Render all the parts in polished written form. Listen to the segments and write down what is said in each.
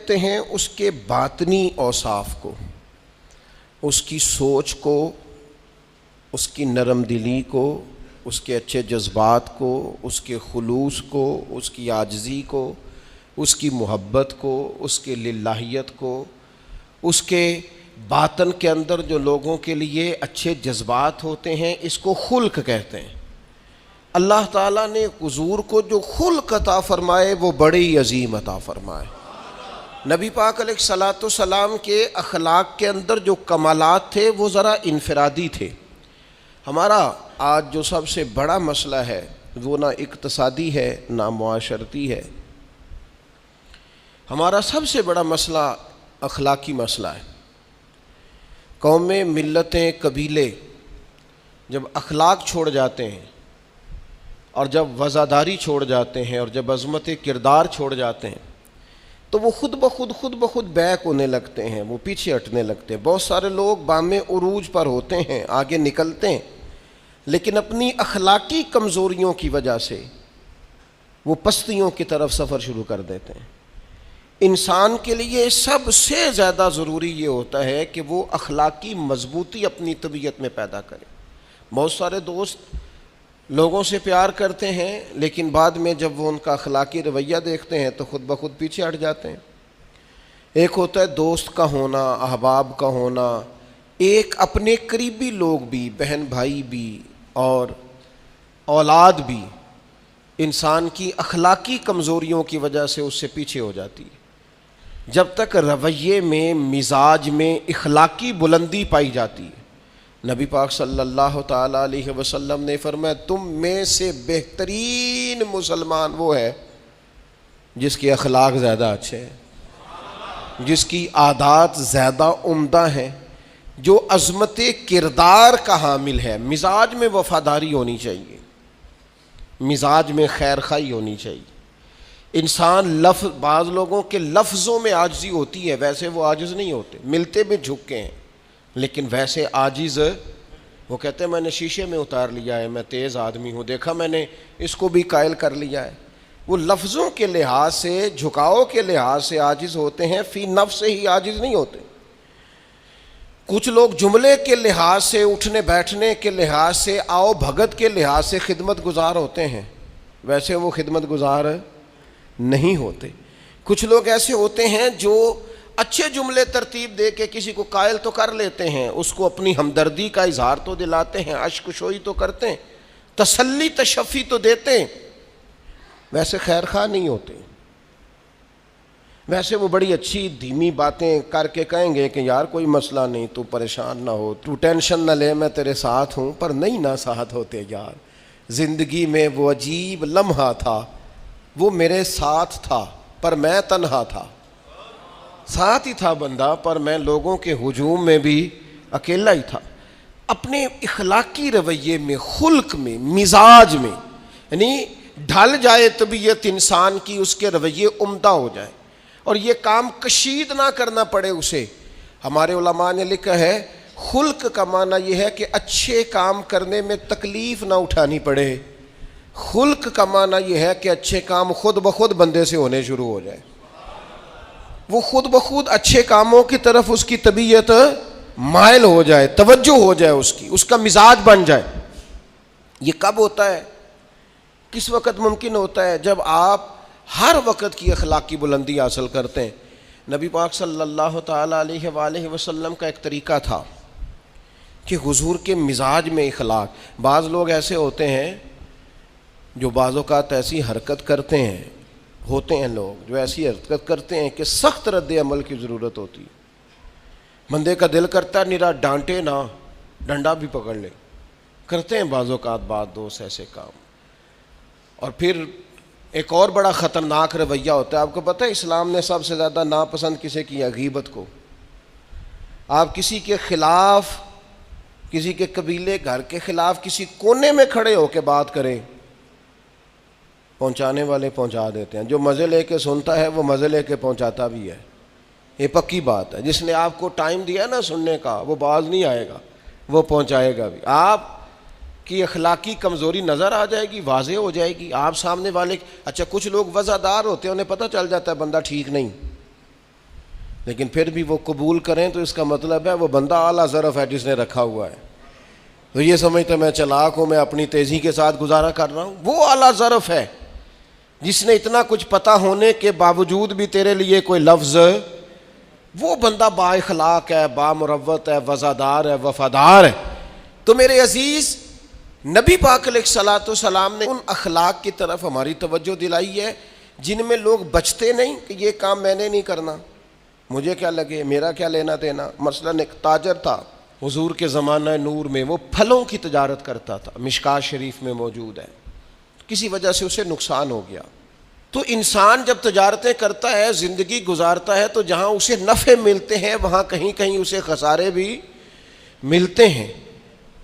دیکھتے ہیں اس کے باطنی اوصاف کو، اس کی سوچ کو، اس کی نرم دلی کو، اس کے اچھے جذبات کو، اس کے خلوص کو، اس کی عاجزی کو، اس کی محبت کو، اس کے للہیت کو، اس کے باطن کے اندر جو لوگوں کے لیے اچھے جذبات ہوتے ہیں، اس کو خلق کہتے ہیں۔ اللہ تعالیٰ نے حضور کو جو خلق عطا فرمائے وہ بڑے ہی عظیم عطا فرمائے۔ نبی پاک علیہ الصلاۃ والسلام کے اخلاق کے اندر جو کمالات تھے وہ ذرا انفرادی تھے۔ ہمارا آج جو سب سے بڑا مسئلہ ہے وہ نہ اقتصادی ہے نہ معاشرتی ہے، ہمارا سب سے بڑا مسئلہ اخلاقی مسئلہ ہے۔ قومیں، ملتیں، قبیلے جب اخلاق چھوڑ جاتے ہیں اور جب وزاداری چھوڑ جاتے ہیں اور جب عظمت کردار چھوڑ جاتے ہیں تو وہ خود بخود بیک ہونے لگتے ہیں، وہ پیچھے ہٹنے لگتے ہیں۔ بہت سارے لوگ بام عروج پر ہوتے ہیں، آگے نکلتے ہیں، لیکن اپنی اخلاقی کمزوریوں کی وجہ سے وہ پستیوں کی طرف سفر شروع کر دیتے ہیں۔ انسان کے لیے سب سے زیادہ ضروری یہ ہوتا ہے کہ وہ اخلاقی مضبوطی اپنی طبیعت میں پیدا کرے۔ بہت سارے دوست لوگوں سے پیار کرتے ہیں لیکن بعد میں جب وہ ان کا اخلاقی رویہ دیکھتے ہیں تو خود بخود پیچھے ہٹ جاتے ہیں۔ ایک ہوتا ہے دوست کا ہونا، احباب کا ہونا، ایک اپنے قریبی لوگ بھی، بہن بھائی بھی اور اولاد بھی انسان کی اخلاقی کمزوریوں کی وجہ سے اس سے پیچھے ہو جاتی ہے۔ جب تک رویے میں، مزاج میں اخلاقی بلندی پائی جاتی ہے، نبی پاک صلی اللہ تعالیٰ علیہ وسلم نے فرمایا تم میں سے بہترین مسلمان وہ ہے جس کے اخلاق زیادہ اچھے ہیں، جس کی عادات زیادہ عمدہ ہیں، جو عظمت کردار کا حامل ہے۔ مزاج میں وفاداری ہونی چاہیے، مزاج میں خیر خواہی ہونی چاہیے۔ انسان بعض لوگوں کے لفظوں میں عاجزی ہوتی ہے، ویسے وہ عاجز نہیں ہوتے، ملتے بھی جھک کے ہیں لیکن ویسے عاجز، وہ کہتے ہیں میں نے شیشے میں اتار لیا ہے، میں تیز آدمی ہوں، دیکھا میں نے اس کو بھی قائل کر لیا ہے۔ وہ لفظوں کے لحاظ سے، جھکاؤ کے لحاظ سے عاجز ہوتے ہیں، فی نفس سے ہی عاجز نہیں ہوتے۔ کچھ لوگ جملے کے لحاظ سے، اٹھنے بیٹھنے کے لحاظ سے، آؤ بھگت کے لحاظ سے خدمت گزار ہوتے ہیں، ویسے وہ خدمت گزار نہیں ہوتے۔ کچھ لوگ ایسے ہوتے ہیں جو اچھے جملے ترتیب دے کے کسی کو قائل تو کر لیتے ہیں، اس کو اپنی ہمدردی کا اظہار تو دلاتے ہیں، اشک شوئی تو کرتے ہیں، تسلی تشفی تو دیتے ہیں، ویسے خیر خواہ نہیں ہوتے۔ ویسے وہ بڑی اچھی دھیمی باتیں کر کے کہیں گے کہ یار کوئی مسئلہ نہیں، تو پریشان نہ ہو، تو ٹینشن نہ لے، میں تیرے ساتھ ہوں، پر نہیں نہ ساتھ ہوتے یار۔ زندگی میں وہ عجیب لمحہ تھا، وہ میرے ساتھ تھا پر میں تنہا تھا، ساتھ ہی تھا بندہ پر میں لوگوں کے ہجوم میں بھی اکیلا ہی تھا۔ اپنے اخلاقی رویے میں، خلق میں، مزاج میں، یعنی ڈھل جائے طبیعت انسان کی، اس کے رویے عمدہ ہو جائے اور یہ کام کشید نہ کرنا پڑے اسے۔ ہمارے علماء نے لکھا ہے خلق کا معنی یہ ہے کہ اچھے کام کرنے میں تکلیف نہ اٹھانی پڑے، خلق کا معنی یہ ہے کہ اچھے کام خود بخود بندے سے ہونے شروع ہو جائے، وہ خود بخود اچھے کاموں کی طرف اس کی طبیعت مائل ہو جائے، توجہ ہو جائے، اس کا مزاج بن جائے۔ یہ کب ہوتا ہے، کس وقت ممکن ہوتا ہے؟ جب آپ ہر وقت کی اخلاقی بلندی حاصل کرتے ہیں۔ نبی پاک صلی اللہ تعالیٰ علیہ وآلہ وسلم کا ایک طریقہ تھا کہ حضور کے مزاج میں اخلاق۔ بعض لوگ ایسے ہوتے ہیں جو بعض اوقات ایسی حرکت کرتے ہیں، ہوتے ہیں لوگ جو ایسی حرکت کرتے ہیں کہ سخت رد عمل کی ضرورت ہوتی ہے۔ بندے کا دل کرتا ہے نرا ڈانٹے نہ، ڈنڈا بھی پکڑ لے، کرتے ہیں بعض اوقات بعض دوست ایسے کام۔ اور پھر ایک اور بڑا خطرناک رویہ ہوتا ہے، آپ کو پتہ ہے اسلام نے سب سے زیادہ ناپسند کسے کیا؟ غیبت کو۔ آپ کسی کے خلاف، کسی کے قبیلے گھر کے خلاف کسی کونے میں کھڑے ہو کے بات کریں، پہنچانے والے پہنچا دیتے ہیں، جو مزے لے کے سنتا ہے وہ مزے لے کے پہنچاتا بھی ہے، یہ پکی بات ہے۔ جس نے آپ کو ٹائم دیا نا سننے کا، وہ باز نہیں آئے گا، وہ پہنچائے گا بھی۔ آپ کی اخلاقی کمزوری نظر آ جائے گی، واضح ہو جائے گی، آپ سامنے والے۔ اچھا کچھ لوگ وزادار ہوتے ہیں، انہیں پتہ چل جاتا ہے بندہ ٹھیک نہیں، لیکن پھر بھی وہ قبول کریں تو اس کا مطلب ہے وہ بندہ اعلیٰ ظرف ہے جس نے رکھا ہوا ہے. تو یہ سمجھتے میں چلاک ہوں, میں اپنی تیزی کے ساتھ گزارا کر رہا ہوں. وہ اعلیٰ ظرف ہے جس نے اتنا کچھ پتہ ہونے کے باوجود بھی تیرے لیے کوئی لفظ, وہ بندہ با اخلاق ہے, با مروت ہے, وفادار ہے, وفادار ہے. تو میرے عزیز, نبی پاک علیہ الصلوۃ والسلام نے ان اخلاق کی طرف ہماری توجہ دلائی ہے جن میں لوگ بچتے نہیں کہ یہ کام میں نے نہیں کرنا, مجھے کیا لگے, میرا کیا لینا دینا. مثلاً ایک تاجر تھا حضور کے زمانہ نور میں, وہ پھلوں کی تجارت کرتا تھا, مشکات شریف میں موجود ہے. کسی وجہ سے اسے نقصان ہو گیا. تو انسان جب تجارتیں کرتا ہے, زندگی گزارتا ہے, تو جہاں اسے نفع ملتے ہیں وہاں کہیں کہیں اسے خسارے بھی ملتے ہیں.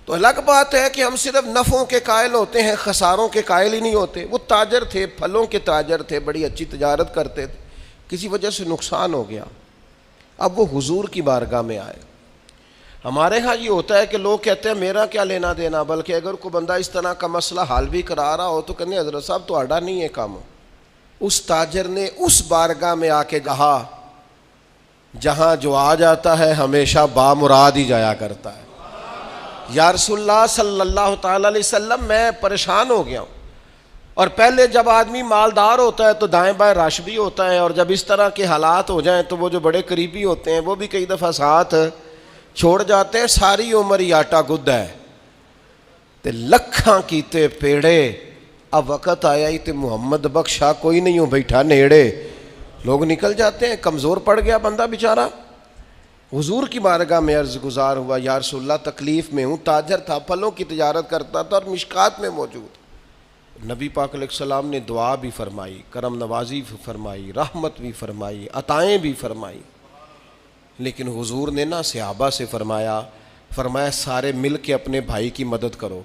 تو الگ بات ہے کہ ہم صرف نفعوں کے قائل ہوتے ہیں, خساروں کے قائل ہی نہیں ہوتے. وہ تاجر تھے, پھلوں کے تاجر تھے, بڑی اچھی تجارت کرتے تھے, کسی وجہ سے نقصان ہو گیا. اب وہ حضور کی بارگاہ میں آئے. ہمارے ہاں یہ ہوتا ہے کہ لوگ کہتے ہیں میرا کیا لینا دینا, بلکہ اگر کوئی بندہ اس طرح کا مسئلہ حل بھی کرا رہا ہو تو کہنے حضرت صاحب تو آڈا نہیں ہے کام. اس تاجر نے اس بارگاہ میں آ کے کہا جہاں جو آ جاتا ہے ہمیشہ بامراد ہی جایا کرتا ہے. یا رسول اللہ صلی اللہ تعالی علیہ وسلم, میں پریشان ہو گیا ہوں. اور پہلے جب آدمی مالدار ہوتا ہے تو دائیں بائیں رش بھی ہوتا ہے, اور جب اس طرح کے حالات ہو جائیں تو وہ جو بڑے قریبی ہوتے ہیں وہ بھی کئی دفعہ ساتھ چھوڑ جاتے ہیں. ساری عمر ہی آٹا گد ہے تے لکھاں کیتے پیڑے, اب وقت آیا ہی تے محمد بخشا کوئی نہیں ہوں بیٹھا نیڑے. لوگ نکل جاتے ہیں, کمزور پڑ گیا بندہ بیچارہ. حضور کی بارگاہ میں عرض گزار ہوا, یا رسول اللہ تکلیف میں ہوں. تاجر تھا, پھلوں کی تجارت کرتا تھا اور مشکات میں موجود. نبی پاک علیہ السلام نے دعا بھی فرمائی, کرم نوازی بھی فرمائی, رحمت بھی فرمائی, عطائیں بھی فرمائی. لیکن حضور نے نا صحابہ سے فرمایا سارے مل کے اپنے بھائی کی مدد کرو.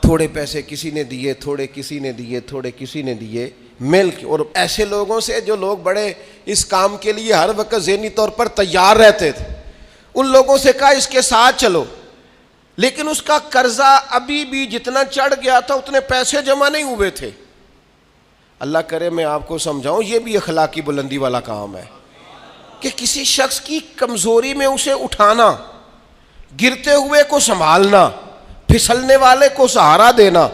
تھوڑے پیسے کسی نے دیے, تھوڑے کسی نے دیے, تھوڑے کسی نے دیے, مل کے. اور ایسے لوگوں سے جو لوگ بڑے اس کام کے لیے ہر وقت ذہنی طور پر تیار رہتے تھے, ان لوگوں سے کہا اس کے ساتھ چلو. لیکن اس کا قرضہ ابھی بھی جتنا چڑھ گیا تھا اتنے پیسے جمع نہیں ہوئے تھے. اللہ کرے میں آپ کو سمجھاؤں, یہ بھی اخلاقی بلندی والا کام ہے کہ کسی شخص کی کمزوری میں اسے اٹھانا, گرتے ہوئے کو سنبھالنا, پھسلنے والے کو سہارا دینا,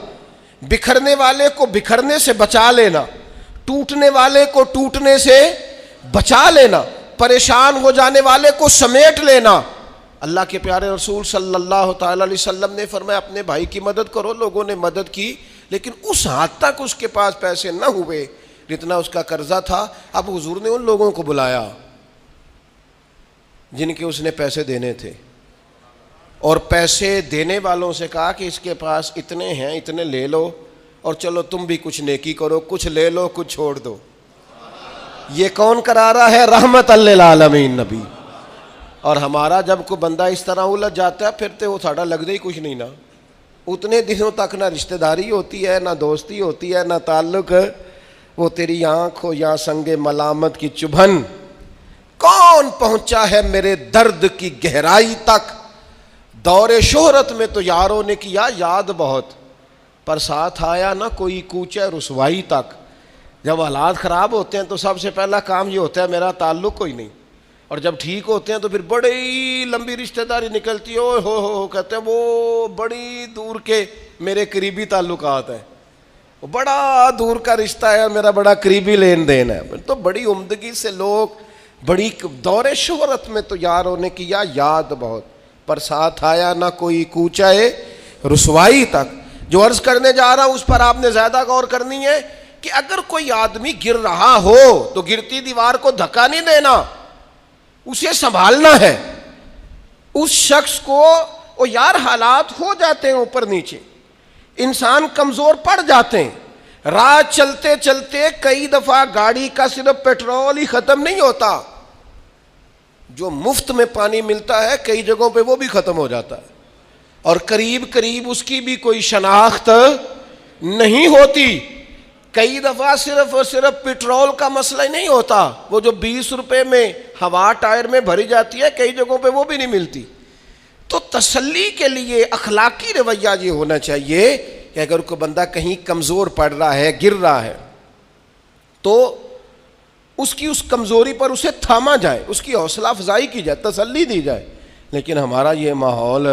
بکھرنے والے کو بکھرنے سے بچا لینا, ٹوٹنے والے کو ٹوٹنے سے بچا لینا, پریشان ہو جانے والے کو سمیٹ لینا. اللہ کے پیارے رسول صلی اللہ تعالی علیہ وسلم نے فرمایا اپنے بھائی کی مدد کرو. لوگوں نے مدد کی, لیکن اس حد تک اس کے پاس پیسے نہ ہوئے جتنا اس کا قرضہ تھا. اب حضور نے ان لوگوں کو بلایا جن کے اس نے پیسے دینے تھے, اور پیسے دینے والوں سے کہا کہ اس کے پاس اتنے ہیں, اتنے لے لو, اور چلو تم بھی کچھ نیکی کرو, کچھ لے لو کچھ چھوڑ دو. یہ کون کرا رہا ہے؟ رحمت للعالمین نبی. اور ہمارا جب کوئی بندہ اس طرح الجھ جاتا ہے پھر تو وہ ساڑا لگتا ہی کچھ نہیں نا. اتنے دنوں تک نہ رشتہ داری ہوتی ہے, نہ دوستی ہوتی ہے, نہ تعلق. وہ تیری آنکھ ہو یا سنگ ملامت کی چبھن, کون پہنچا ہے میرے درد کی گہرائی تک. دور شہرت میں تو یاروں نے کیا یاد بہت, پر ساتھ آیا نہ کوئی کوچے رسوائی تک. جب حالات خراب ہوتے ہیں تو سب سے پہلا کام یہ ہوتا ہے میرا تعلق کوئی نہیں, اور جب ٹھیک ہوتے ہیں تو پھر بڑی لمبی رشتہ داری نکلتی ہے, ہو کہتے ہیں وہ بڑی دور کے میرے قریبی تعلقات ہیں, وہ بڑا دور کا رشتہ ہے, میرا بڑا قریبی لین دین ہے. تو بڑی عمدگی سے لوگ, بڑی دور شہرت میں تو یاروں نے کیا یاد بہت, پر ساتھ آیا نہ کوئی کوچے رسوائی تک. جو عرض کرنے جا رہا ہوں اس پر آپ نے زیادہ غور کرنی ہے کہ اگر کوئی آدمی گر رہا ہو تو گرتی دیوار کو دھکا نہیں دینا, اسے سنبھالنا ہے. اس شخص کو یار حالات ہو جاتے ہیں اوپر نیچے, انسان کمزور پڑ جاتے ہیں. راہ چلتے چلتے کئی دفعہ گاڑی کا صرف پیٹرول ہی ختم نہیں ہوتا, جو مفت میں پانی ملتا ہے کئی جگہوں پہ وہ بھی ختم ہو جاتا ہے, اور قریب قریب اس کی بھی کوئی شناخت نہیں ہوتی. کئی دفعہ صرف اور صرف پیٹرول کا مسئلہ ہی نہیں ہوتا, وہ جو 20 روپے میں ہوا ٹائر میں بھری جاتی ہے کئی جگہوں پہ وہ بھی نہیں ملتی. تو تسلی کے لیے اخلاقی رویہ یہ ہونا چاہیے کہ اگر کوئی بندہ کہیں کمزور پڑ رہا ہے, گر رہا ہے, تو اس کی اس کمزوری پر اسے تھاما جائے، اس کی حوصلہ افزائی کی جائے، تسلی دی جائے، لیکن ہمارا یہ ماحول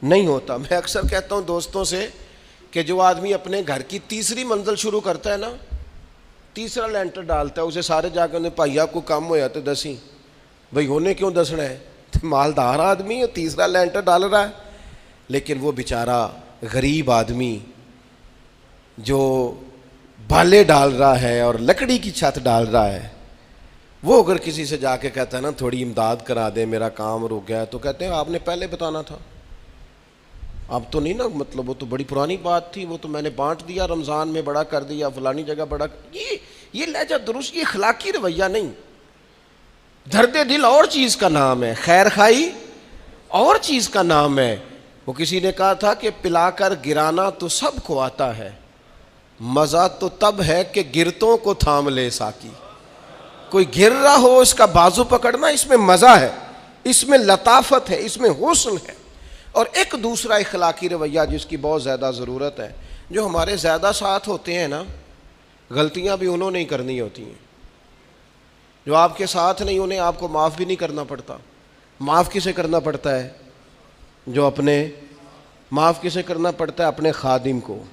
نہیں ہوتا۔ میں اکثر کہتا ہوں دوستوں سے کہ جو آدمی اپنے گھر کی تیسری منزل شروع کرتا ہے نا، تیسرا لینٹر ڈالتا ہے، اسے سارے جا کے بھائیا کو کم ہویا تو دسی، بھائی ہونے کیوں دسنا ہے، مالدار آدمی ہے تیسرا لینٹر ڈال رہا ہے، لیکن وہ بیچارہ غریب آدمی جو بالے ڈال رہا ہے اور لکڑی کی چھت ڈال رہا ہے، وہ اگر کسی سے جا کے کہتا ہے نا تھوڑی امداد کرا دے میرا کام رک گیا، تو کہتے ہیں آپ نے پہلے بتانا تھا، اب تو نہیں نا، مطلب وہ تو بڑی پرانی بات تھی، وہ تو میں نے بانٹ دیا، رمضان میں بڑا کر دیا، فلانی جگہ بڑا۔ یہ لہجہ درست، یہ اخلاقی رویہ نہیں۔ درد دل اور چیز کا نام ہے، خیر خائی اور چیز کا نام ہے۔ وہ کسی نے کہا تھا کہ پلا کر گرانا تو سب کو آتا ہے، مزہ تو تب ہے کہ گرتوں کو تھام لے ساقی۔ کوئی گر رہا ہو اس کا بازو پکڑنا، اس میں مزہ ہے، اس میں لطافت ہے، اس میں حسن ہے۔ اور ایک دوسرا اخلاقی رویہ جس کی بہت زیادہ ضرورت ہے، جو ہمارے زیادہ ساتھ ہوتے ہیں نا، غلطیاں بھی انہوں نے ہی کرنی ہوتی ہیں۔ جو آپ کے ساتھ نہیں، انہیں آپ کو معاف بھی نہیں کرنا پڑتا۔ معاف کسے کرنا پڑتا ہے؟ معاف کسے کرنا پڑتا ہے؟ اپنے خادم کو۔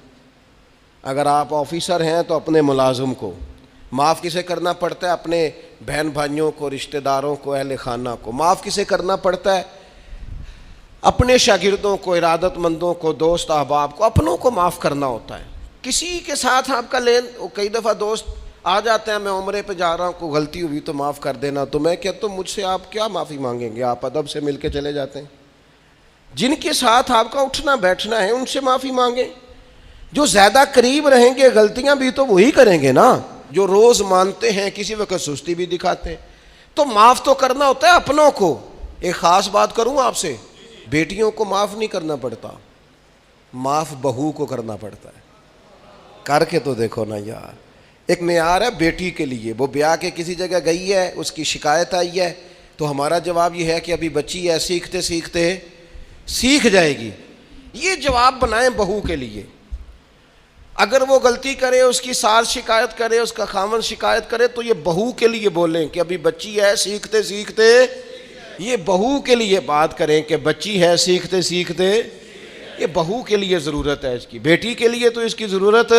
اگر آپ آفیسر ہیں تو اپنے ملازم کو۔ معاف کسے کرنا پڑتا ہے؟ اپنے بہن بھائیوں کو، رشتہ داروں کو، اہل خانہ کو۔ معاف کسے کرنا پڑتا ہے؟ اپنے شاگردوں کو، ارادت مندوں کو، دوست احباب کو، اپنوں کو معاف کرنا ہوتا ہے۔ کسی کے ساتھ آپ کا کئی دفعہ دوست آ جاتے ہیں، میں عمرے پہ جا رہا ہوں، کوئی غلطی ہوئی تو معاف کر دینا، تو میں کہتا ہوں مجھ سے آپ کیا معافی مانگیں گے، آپ ادب سے مل کے چلے جاتے ہیں۔ جن کے ساتھ آپ کا اٹھنا بیٹھنا ہے ان سے معافی مانگیں۔ جو زیادہ قریب رہیں گے غلطیاں بھی تو وہی کریں گے نا، جو روز مانتے ہیں، کسی وقت سستی بھی دکھاتے ہیں۔ تو معاف تو کرنا ہوتا ہے اپنوں کو۔ ایک خاص بات کروں آپ سے، بیٹیوں کو معاف نہیں کرنا پڑتا، معاف بہو کو کرنا پڑتا ہے۔ کر کے تو دیکھو نا یار، ایک معیار ہے بیٹی کے لیے، وہ بیاہ کے کسی جگہ گئی ہے، اس کی شکایت آئی ہے، تو ہمارا جواب یہ ہے کہ ابھی بچی ہے، سیکھتے سیکھتے سیکھ جائے گی۔ یہ جواب بنائیں بہو کے لیے۔ اگر وہ غلطی کرے، اس کی ساس شکایت کرے، اس کا خاوند شکایت کرے، تو یہ بہو کے لیے بولیں کہ ابھی بچی ہے، سیکھتے سیکھتے، یہ بہو کے لیے بات کریں کہ بچی ہے، سیکھتے سیکھتے، یہ بہو کے لیے ضرورت ہے اس کی۔ بیٹی کے لیے تو اس کی ضرورت،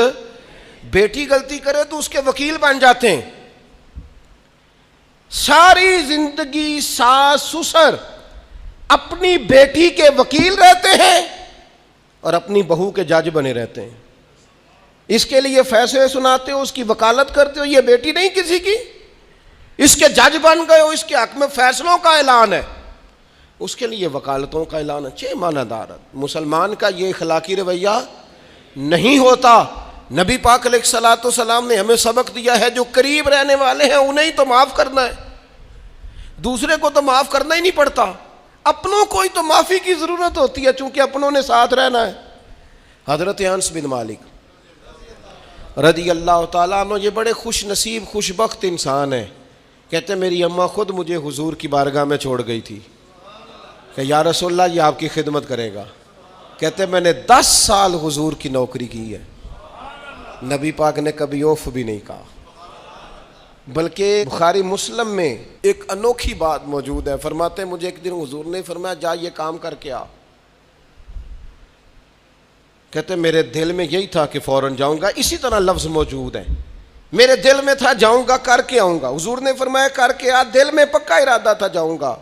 بیٹی غلطی کرے تو اس کے وکیل بن جاتے ہیں۔ ساری زندگی ساس سسر اپنی بیٹی کے وکیل رہتے ہیں اور اپنی بہو کے جج بنے رہتے ہیں۔ اس کے لیے فیصلے سناتے ہو، اس کی وکالت کرتے ہو، یہ بیٹی نہیں کسی کی، اس کے جج بن گئے ہو، اس کے حق میں فیصلوں کا اعلان ہے، اس کے لیے وکالتوں کا اعلان ہے۔ چھ معنی دارت۔ مسلمان کا یہ اخلاقی رویہ نہیں ہوتا۔ نبی پاک علیہ الصلوۃ والسلام نے ہمیں سبق دیا ہے، جو قریب رہنے والے ہیں انہیں تو معاف کرنا ہے، دوسرے کو تو معاف کرنا ہی نہیں پڑتا۔ اپنوں کو ہی تو معافی کی ضرورت ہوتی ہے، چونکہ اپنوں نے ساتھ رہنا ہے۔ حضرت انس بن مالک رضی اللہ تعالیٰ عنہ یہ بڑے خوش نصیب خوش بخت انسان ہیں۔ کہتے میری اماں خود مجھے حضور کی بارگاہ میں چھوڑ گئی تھی کہ یا رسول اللہ یہ آپ کی خدمت کرے گا۔ کہتے میں نے 10 سال حضور کی نوکری کی ہے، نبی پاک نے کبھی اوف بھی نہیں کہا۔ بلکہ بخاری مسلم میں ایک انوکھی بات موجود ہے، فرماتے ہیں مجھے ایک دن حضور نے فرمایا جا یہ کام کر کے آ۔ کہتے میرے دل میں یہی تھا کہ فوراً جاؤں گا، اسی طرح لفظ موجود ہے، میرے دل میں تھا جاؤں گا، کر کے آؤں گا۔ حضور نے فرمایا کر کے آ، دل میں پکا ارادہ تھا جاؤں گا،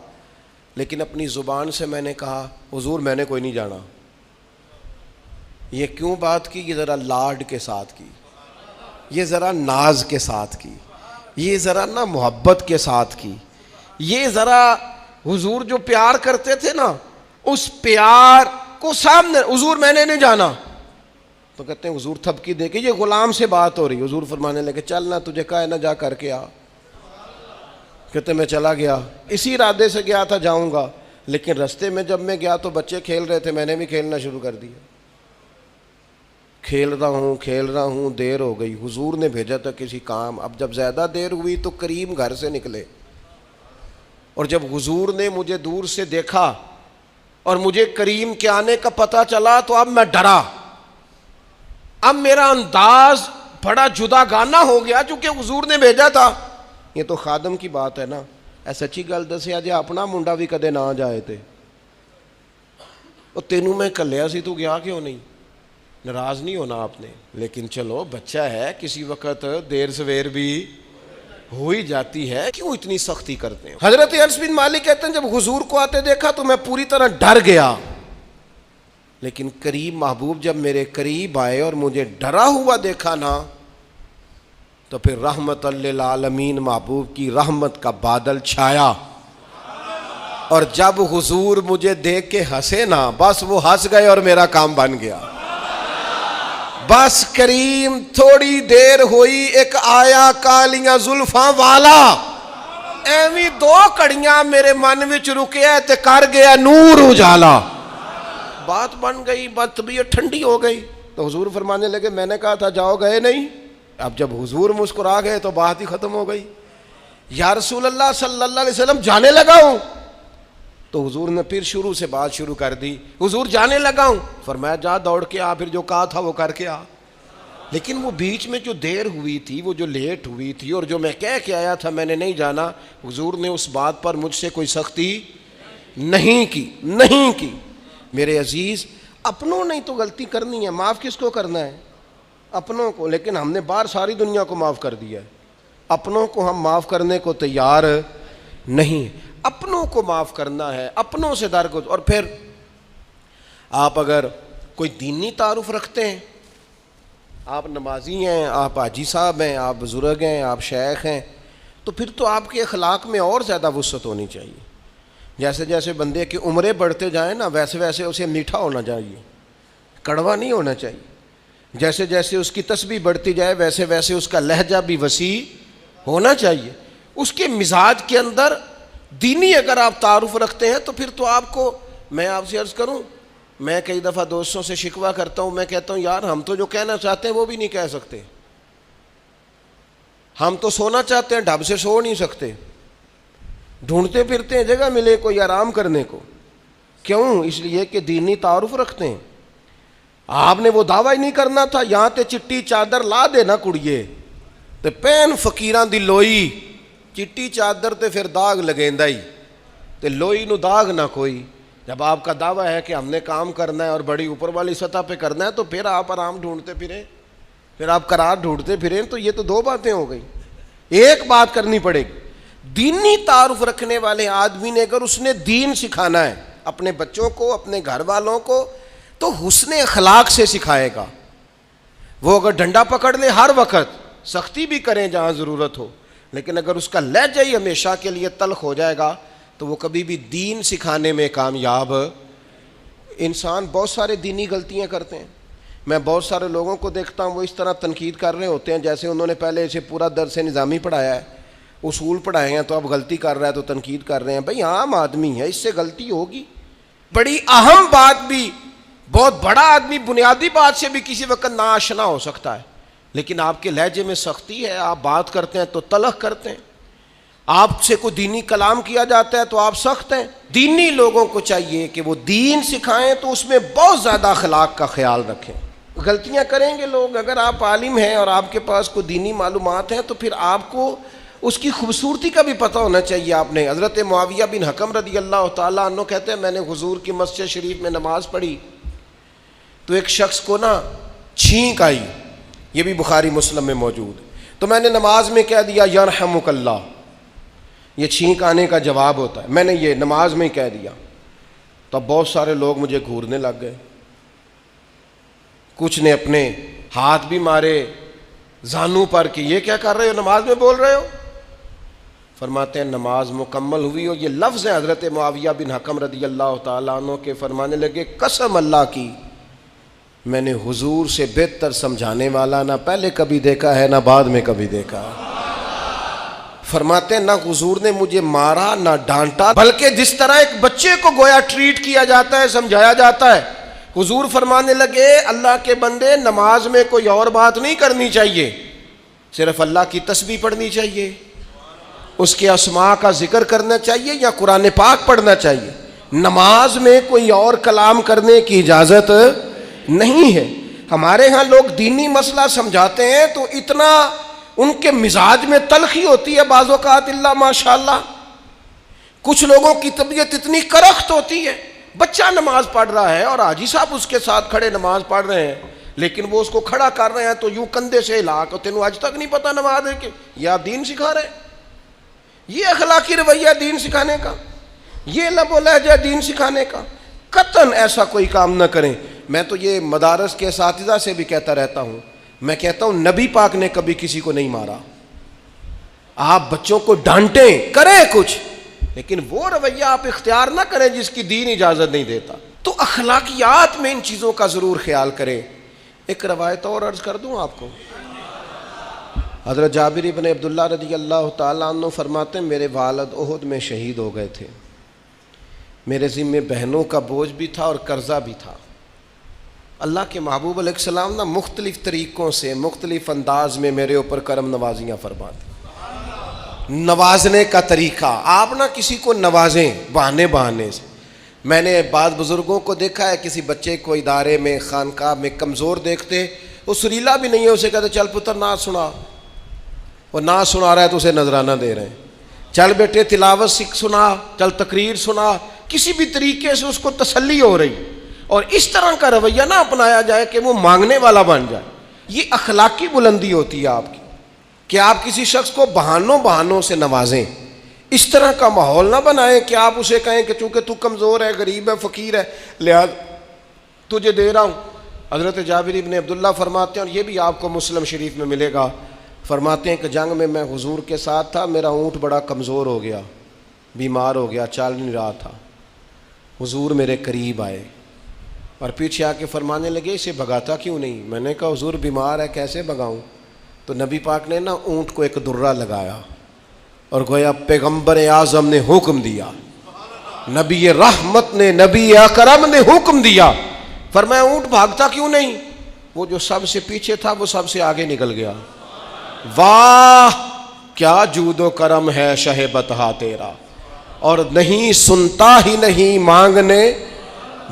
لیکن اپنی زبان سے میں نے کہا حضور میں نے کوئی نہیں جانا۔ یہ کیوں بات کی؟ یہ ذرا لاڈ کے ساتھ کی، یہ ذرا ناز کے ساتھ کی، یہ ذرا نا محبت کے ساتھ کی، یہ ذرا حضور جو پیار کرتے تھے نا اس پیار کو سامنے، حضور میں نے نہیں جانا۔ تو کہتے ہیں حضور تھپکی دے کے، یہ غلام سے بات ہو رہی، حضور فرمانے لگے چل نہ تجھے کہا ہے نہ جا کر کے آ۔ کہتے میں چلا گیا، اسی ارادے سے گیا تھا جاؤں گا، لیکن رستے میں جب میں گیا تو بچے کھیل رہے تھے، میں نے بھی کھیلنا شروع کر دیا۔ کھیل رہا ہوں، دیر ہو گئی، حضور نے بھیجا تھا کسی کام۔ اب جب زیادہ دیر ہوئی تو کریم گھر سے نکلے، اور جب حضور نے مجھے دور سے دیکھا اور مجھے کریم کے آنے کا پتہ چلا تو اب میں ڈرا۔ اب میرا انداز بڑا جدا گانا ہو گیا، چونکہ حضور نے بھیجا تھا۔ یہ تو خادم کی بات ہے نا. اے سچی گل دسیا جے اپنا منڈا بھی کدے نہ جائے تے وہ تینوں میں کلیا سی تو گیا کیوں نہیں؟ ناراض نہیں ہونا آپ نے. لیکن چلو بچہ ہے, کسی وقت دیر سویر بھی ہو ہی جاتی ہے, کیوں اتنی سختی کرتے ہیں؟ حضرت انس بن مالک کہتے ہیں جب حضور کو آتے دیکھا تو میں پوری طرح ڈر گیا, لیکن قریب محبوب جب میرے قریب آئے اور مجھے ڈرا ہوا دیکھا نا, تو پھر رحمت للعالمین محبوب کی رحمت کا بادل چھایا, اور جب حضور مجھے دیکھ کے ہنسے نا, بس وہ ہنس گئے اور میرا کام بن گیا. بس کریم تھوڑی دیر ہوئی, ایک آیا کالیاں زلفاں والا, ایویں 2 کڑیاں میرے من وچ رکیا تے کر گیا نور اجالا. بات بن گئی, بات طبیعت ٹھنڈی ہو گئی. تو حضور فرمانے لگے میں نے کہا تھا جاؤ, گئے نہیں. اب جب حضور مسکرا گئے تو بات ہی ختم ہو گئی. یا رسول اللہ صلی اللہ علیہ وسلم جانے لگا ہوں. تو حضور نے پھر شروع سے بات شروع کر دی, حضور جانے لگا ہوں. فرمایا جا دوڑ کے آ, پھر جو کہا تھا وہ کر کے آ. لیکن وہ بیچ میں جو دیر ہوئی تھی, وہ جو لیٹ ہوئی تھی, اور جو میں کہہ کے آیا تھا میں نے نہیں جانا, حضور نے اس بات پر مجھ سے کوئی سختی نہیں کی. میرے عزیز, اپنوں نے تو غلطی کرنی ہے, معاف کس کو کرنا ہے؟ اپنوں کو. لیکن ہم نے باہر ساری دنیا کو معاف کر دیا ہے, اپنوں کو ہم معاف کرنے کو تیار نہیں. اپنوں کو معاف کرنا ہے, اپنوں سے درگزر. اور پھر آپ اگر کوئی دینی تعارف رکھتے ہیں, آپ نمازی ہیں, آپ حاجی صاحب ہیں, آپ بزرگ ہیں, آپ شیخ ہیں, تو پھر تو آپ کے اخلاق میں اور زیادہ وسعت ہونی چاہیے. جیسے جیسے بندے کی عمریں بڑھتے جائیں نا, ویسے ویسے اسے میٹھا ہونا چاہیے, کڑوا نہیں ہونا چاہیے. جیسے جیسے اس کی تسبیح بڑھتی جائے ویسے ویسے اس کا لہجہ بھی وسیع ہونا چاہیے. اس کے مزاج کے اندر دینی اگر آپ تعارف رکھتے ہیں تو پھر تو آپ کو, میں آپ سے عرض کروں, میں کئی دفعہ دوستوں سے شکوہ کرتا ہوں, میں کہتا ہوں یار ہم تو جو کہنا چاہتے ہیں وہ بھی نہیں کہہ سکتے. ہم تو سونا چاہتے ہیں, ڈھب سے سو نہیں سکتے, ڈھونڈتے پھرتے ہیں جگہ ملے کوئی آرام کرنے کو. کیوں؟ اس لیے کہ دینی تعارف رکھتے ہیں. آپ نے وہ دعویٰ ہی نہیں کرنا تھا, یہاں تے چٹی چادر لا دے نا کڑیے تے پین فقیراں دی لوئی, چٹی چادر تے پھر داغ لگیندا ہی, تے لوئی نو داغ نہ کوئی. جب آپ کا دعویٰ ہے کہ ہم نے کام کرنا ہے اور بڑی اوپر والی سطح پہ کرنا ہے, تو پھر آپ آرام ڈھونڈتے پھریں, پھر آپ قرار ڈھونڈتے پھریں. تو یہ تو 2 باتیں ہو گئی. ایک بات کرنی پڑے گی, دینی تعارف رکھنے والے آدمی نے اگر اس نے دین سکھانا ہے اپنے بچوں کو, اپنے گھر والوں کو, تو حسن اخلاق سے سکھائے گا. وہ اگر ڈنڈا پکڑ لے ہر وقت, سختی بھی کریں جہاں ضرورت ہو, لیکن اگر اس کا لہجہ ہی ہمیشہ کے لیے تلخ ہو جائے گا تو وہ کبھی بھی دین سکھانے میں کامیاب. انسان بہت سارے دینی غلطیاں کرتے ہیں. میں بہت سارے لوگوں کو دیکھتا ہوں وہ اس طرح تنقید کر رہے ہوتے ہیں جیسے انہوں نے پہلے اسے پورا درس نظامی پڑھایا ہے, اصول پڑھائے ہیں, تو اب غلطی کر رہا ہے تو تنقید کر رہے ہیں. بھئی عام آدمی ہے, اس سے غلطی ہوگی. بڑی اہم بات بھی, بہت بڑا آدمی بنیادی بات سے بھی کسی وقت ناآشنا ہو سکتا ہے, لیکن آپ کے لہجے میں سختی ہے, آپ بات کرتے ہیں تو تلخ کرتے ہیں, آپ سے کوئی دینی کلام کیا جاتا ہے تو آپ سخت ہیں. دینی لوگوں کو چاہیے کہ وہ دین سکھائیں تو اس میں بہت زیادہ اخلاق کا خیال رکھیں. غلطیاں کریں گے لوگ. اگر آپ عالم ہیں اور آپ کے پاس کوئی دینی معلومات ہیں تو پھر آپ کو اس کی خوبصورتی کا بھی پتہ ہونا چاہیے. آپ نے حضرت معاویہ بن حکم رضی اللہ تعالیٰ عنہ کہتے ہیں میں نے حضور کی مسجد شریف میں نماز پڑھی تو ایک شخص کو نا چھینک آئی, یہ بھی بخاری مسلم میں موجود, تو میں نے نماز میں کہہ دیا یرحمک اللہ. یہ چھینک آنے کا جواب ہوتا ہے, میں نے یہ نماز میں ہی کہہ دیا. تو بہت سارے لوگ مجھے گھورنے لگ گئے, کچھ نے اپنے ہاتھ بھی مارے زانوں پر کہ یہ کیا کر رہے ہو, نماز میں بول رہے ہو. فرماتے ہیں نماز مکمل ہوئی اور یہ لفظ ہیں حضرت معاویہ بن حکم رضی اللہ تعالیٰ عنہ کے, فرمانے لگے قسم اللہ کی میں نے حضور سے بہتر سمجھانے والا نہ پہلے کبھی دیکھا ہے نہ بعد میں کبھی دیکھا. فرماتے ہیں نہ حضور نے مجھے مارا نہ ڈانٹا, بلکہ جس طرح ایک بچے کو گویا ٹریٹ کیا جاتا ہے, سمجھایا جاتا ہے. حضور فرمانے لگے اللہ کے بندے نماز میں کوئی اور بات نہیں کرنی چاہیے, صرف اللہ کی تسبیح پڑھنی چاہیے, اس کے اسماء کا ذکر کرنا چاہیے یا قرآن پاک پڑھنا چاہیے. نماز میں کوئی اور کلام کرنے کی اجازت نہیں ہے. ہمارے ہاں لوگ دینی مسئلہ سمجھاتے ہیں تو اتنا ان کے مزاج میں تلخی ہوتی ہے بعض اوقات، اللہ ماشاءاللہ. کچھ لوگوں کی طبیعت اتنی کرخت ہوتی ہے، بچہ نماز پڑھ رہا ہے اور حاجی صاحب اس کے ساتھ کھڑے نماز پڑھ رہے ہیں، لیکن وہ اس کو کھڑا کر رہے ہیں تو یوں کندھے سے ہلا کے، تینوں آج تک نہیں پتا نماز ہے کہ یہ آپ دین سکھا رہے ہیں؟ یہ اخلاقی رویہ دین سکھانے کا، یہ لب و لہجہ دین سکھانے کا؟ قطعاً ایسا کوئی کام نہ کریں. میں تو یہ مدارس کے اساتذہ سے بھی کہتا رہتا ہوں، میں کہتا ہوں نبی پاک نے کبھی کسی کو نہیں مارا. آپ بچوں کو ڈانٹیں، کریں کچھ، لیکن وہ رویہ آپ اختیار نہ کریں جس کی دین اجازت نہیں دیتا. تو اخلاقیات میں ان چیزوں کا ضرور خیال کریں. ایک روایت اور عرض کر دوں آپ کو. حضرت جابر بن عبداللہ رضی اللہ تعالیٰ عنہ فرماتے ہیں میرے والد احد میں شہید ہو گئے تھے، میرے ذمے بہنوں کا بوجھ بھی تھا اور قرضہ بھی تھا. اللہ کے محبوب علیہ السلام نا مختلف طریقوں سے مختلف انداز میں میرے اوپر کرم نوازیاں فرماتے. نوازنے کا طریقہ، آپ نہ کسی کو نوازیں بہانے سے. میں نے بعض بزرگوں کو دیکھا ہے، کسی بچے کو ادارے میں خانقاہ میں کمزور دیکھتے، وہ سریلا بھی نہیں ہے، اسے کہتے چل پتر نعت سنا، وہ نعت سنا رہا ہے تو اسے نذرانہ دے رہے ہیں. چل بیٹے تلاوت سنا، چل تقریر سنا، کسی بھی طریقے سے اس کو تسلی ہو رہی. اور اس طرح کا رویہ نہ اپنایا جائے کہ وہ مانگنے والا بن جائے. یہ اخلاقی بلندی ہوتی ہے آپ کی کہ آپ کسی شخص کو بہانوں سے نوازیں. اس طرح کا ماحول نہ بنائیں کہ آپ اسے کہیں کہ چونکہ تو کمزور ہے، غریب ہے، فقیر ہے، لہذا تجھے دے رہا ہوں. حضرت جابر بن عبداللہ فرماتے ہیں، اور یہ بھی آپ کو مسلم شریف میں ملے گا، فرماتے ہیں کہ جنگ میں حضور کے ساتھ تھا، میرا اونٹ بڑا کمزور ہو گیا، بیمار ہو گیا، چل نہیں رہا تھا. حضور میرے قریب آئے اور پیچھے آ کے فرمانے لگے اسے بھگاتا کیوں نہیں؟ میں نے کہا حضور بیمار ہے، کیسے بھگاؤں؟ تو نبی پاک نے نا اونٹ کو ایک درہ لگایا اور گویا پیغمبر اعظم نے حکم دیا، نبی رحمت نے، نبی اکرم نے حکم دیا، فرمایا اونٹ بھاگتا کیوں نہیں؟ وہ جو سب سے پیچھے تھا وہ سب سے آگے نکل گیا. واہ کیا جود و کرم ہے شہ بطحا تیرا، اور نہیں سنتا ہی نہیں مانگنے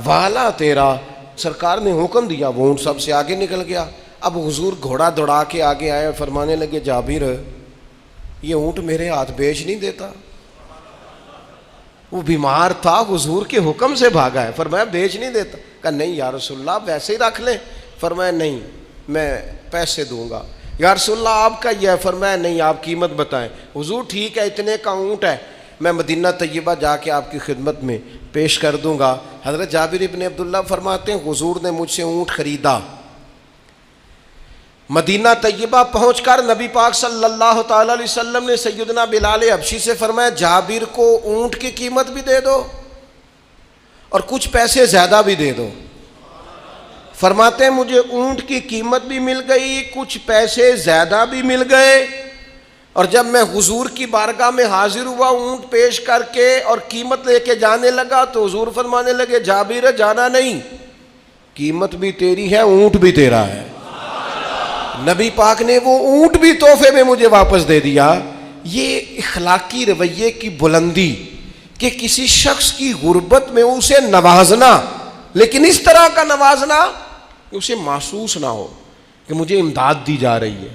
والا تیرا. سرکار نے حکم دیا، وہ اونٹ سب سے آگے نکل گیا. اب حضور گھوڑا دوڑا کے آگے آئے اور فرمانے لگے جابر یہ اونٹ میرے ہاتھ بیچ نہیں دیتا. وہ بیمار تھا، حضور کے حکم سے بھاگا ہے، فرمایا بیچ نہیں دیتا. کہا نہیں یا رسول اللہ ویسے ہی رکھ لیں. فرمایا نہیں میں پیسے دوں گا. یا رسول اللہ آپ کا یہ ہے. فرمایا نہیں آپ قیمت بتائیں. حضور ٹھیک ہے اتنے کا اونٹ ہے، میں مدینہ طیبہ جا کے آپ کی خدمت میں پیش کر دوں گا. حضرت جابر ابن عبداللہ فرماتے ہیں حضور نے مجھ سے اونٹ خریدا. مدینہ طیبہ پہنچ کر نبی پاک صلی اللہ تعالی علیہ وسلم نے سیدنا بلال حبشی سے فرمایا جابر کو اونٹ کی قیمت بھی دے دو اور کچھ پیسے زیادہ بھی دے دو. فرماتے ہیں مجھے اونٹ کی قیمت بھی مل گئی، کچھ پیسے زیادہ بھی مل گئے. اور جب میں حضور کی بارگاہ میں حاضر ہوا اونٹ پیش کر کے اور قیمت لے کے جانے لگا تو حضور فرمانے لگے جابر جانا نہیں، قیمت بھی تیری ہے، اونٹ بھی تیرا ہے. نبی پاک نے وہ اونٹ بھی تحفے میں مجھے واپس دے دیا. یہ اخلاقی رویے کی بلندی کہ کسی شخص کی غربت میں اسے نوازنا، لیکن اس طرح کا نوازنا کہ اسے محسوس نہ ہو کہ مجھے امداد دی جا رہی ہے.